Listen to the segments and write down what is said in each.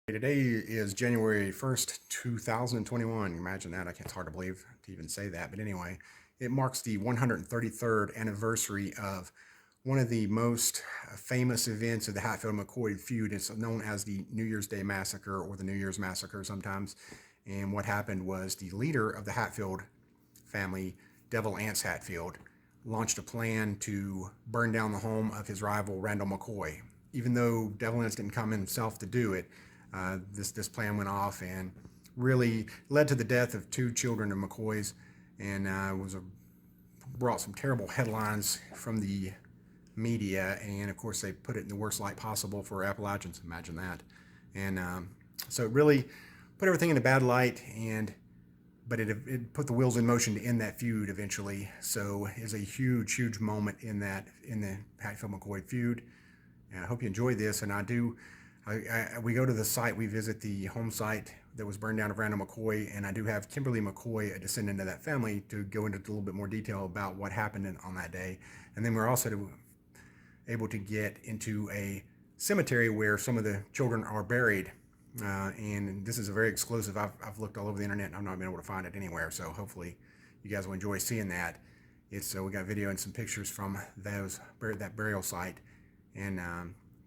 Today is January 1st, 2021. Imagine that. It's hard to believe to even say that. But anyway, it marks the 133rd anniversary of one of the most famous events of the Hatfield-McCoy Feud. It's known as the New Year's Day Massacre or the New Year's Massacre sometimes. And what happened was the leader of the Hatfield family, Devil Anse Hatfield, launched a plan to burn down the home of his rival, Randall McCoy. Even though Devil Anse didn't come himself to do it, this plan went off and really led to the death of two children of McCoy's, and brought some terrible headlines from the media, and of course they put it in the worst light possible for Appalachians. Imagine that. And so it really put everything in a bad light, but it put the wheels in motion to end that feud eventually. So it's a huge moment in the Hatfield-McCoy feud. And I hope you enjoyed this, and we go to the site, we visit the home site that was burned down of Randall McCoy, and I do have Kimberly McCoy, a descendant of that family, to go into a little bit more detail about what happened on that day. And then we're also able to get into a cemetery where some of the children are buried. And this is a very exclusive. I've looked all over the internet and I've not been able to find it anywhere. So hopefully you guys will enjoy seeing that. We got video and some pictures from that burial site. And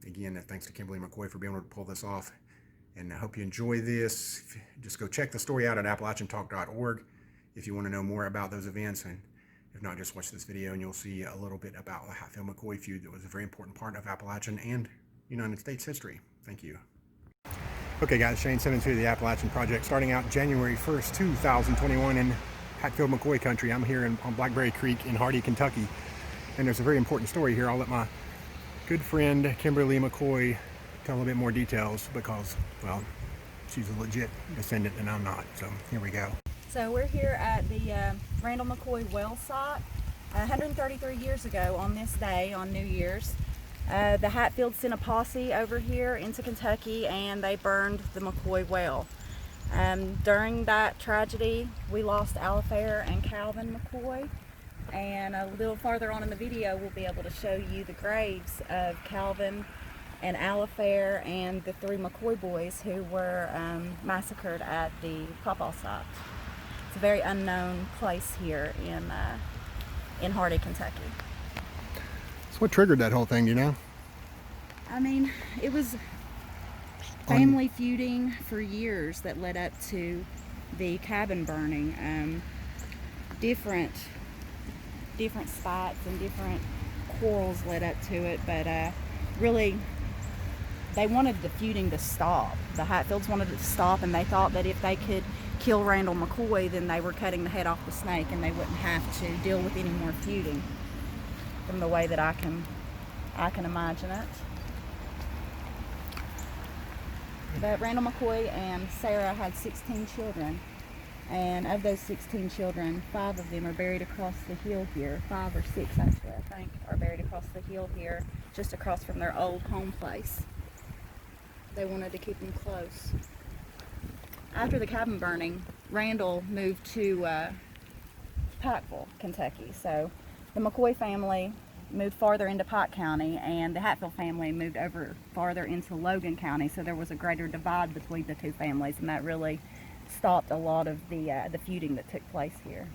again, thanks to Kimberly McCoy for being able to pull this off. And I hope you enjoy this. Just go check the story out at AppalachianTalk.org if you want to know more about those events. And if not, just watch this video and you'll see a little bit about the Hatfield-McCoy feud that was a very important part of Appalachian and United States history. Thank you. Okay guys, Shane Simmons here, the Appalachian Project, starting out January 1st, 2021 in Hatfield-McCoy country. I'm here on Blackberry Creek in Hardy, Kentucky. And there's a very important story here. I'll let my good friend Kimberly McCoy tell a little bit more details because, well, she's a legit descendant and I'm not. So here we go. So we're here at the Randall McCoy well site. 133 years ago on this day, on New Year's, the Hatfields sent a posse over here into Kentucky and they burned the McCoy well. During that tragedy, we lost Alafair and Calvin McCoy. And a little farther on in the video, we'll be able to show you the graves of Calvin and Alafair and the three McCoy boys who were massacred at the Pawpaw site. It's a very unknown place here in Hardy, Kentucky. So what triggered that whole thing, do you know? I mean, it was family feuding for years that led up to the cabin burning. Different spots and different quarrels led up to it, but really they wanted the feuding to stop. The Hatfields wanted it to stop, and they thought that if they could kill Randall McCoy, then they were cutting the head off the snake and they wouldn't have to deal with any more feuding, from the way that I can imagine it. But Randall McCoy and Sarah had 16 children. And of those 16 children, 5 of them are buried across the hill here. 5 or 6, actually, I think, are buried across the hill here, just across from their old home place. They wanted to keep them close. After the cabin burning, Randall moved to Pikeville, Kentucky. So the McCoy family moved farther into Pike County, and the Hatfield family moved over farther into Logan County. So there was a greater divide between the two families, and that really stopped a lot of the feuding that took place here.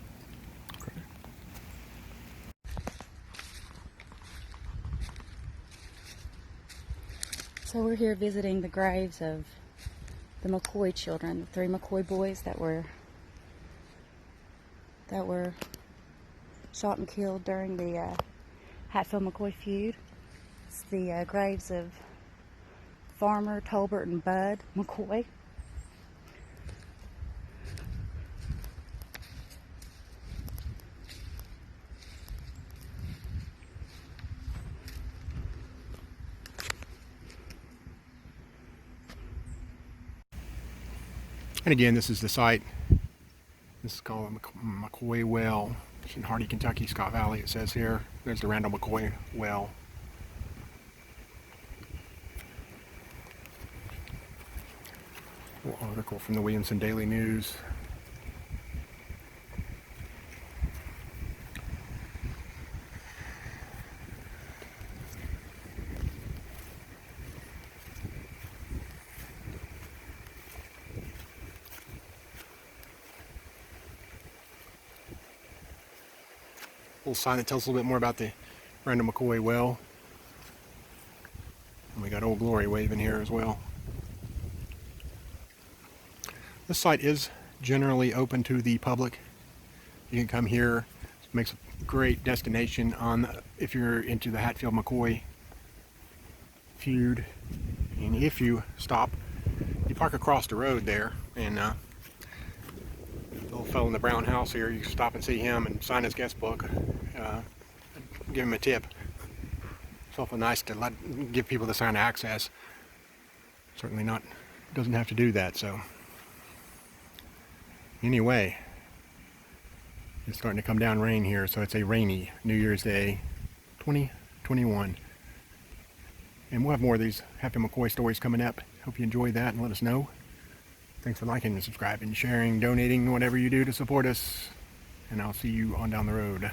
So we're here visiting the graves of the McCoy children, the 3 McCoy boys that were shot and killed during the Hatfield-McCoy feud. It's the graves of Pharmer, Tolbert, and Bud McCoy. And again, this is the site. This is called McCoy Well. It's in Hardy, Kentucky, Scott Valley, it says here. There's the Randall McCoy Well. A little article from the Williamson Daily News. little sign that tells us a little bit more about the Randolph McCoy well. And we got Old Glory waving here as well. This site is generally open to the public. You can come here. It makes a great destination if you're into the Hatfield-McCoy feud. And if you stop, you park across the road there, and the little fellow in the brown house here, you can stop and see him and sign his guest book. Give him a tip. It's awful nice to give people the sign of access. Certainly doesn't have to do that. So anyway, it's starting to come down rain here, so it's a rainy New Year's Day 2021. And we'll have more of these Hatfield-McCoy stories coming up. Hope you enjoy that and let us know. Thanks for liking and subscribing, sharing, donating, whatever you do to support us. And I'll see you on down the road.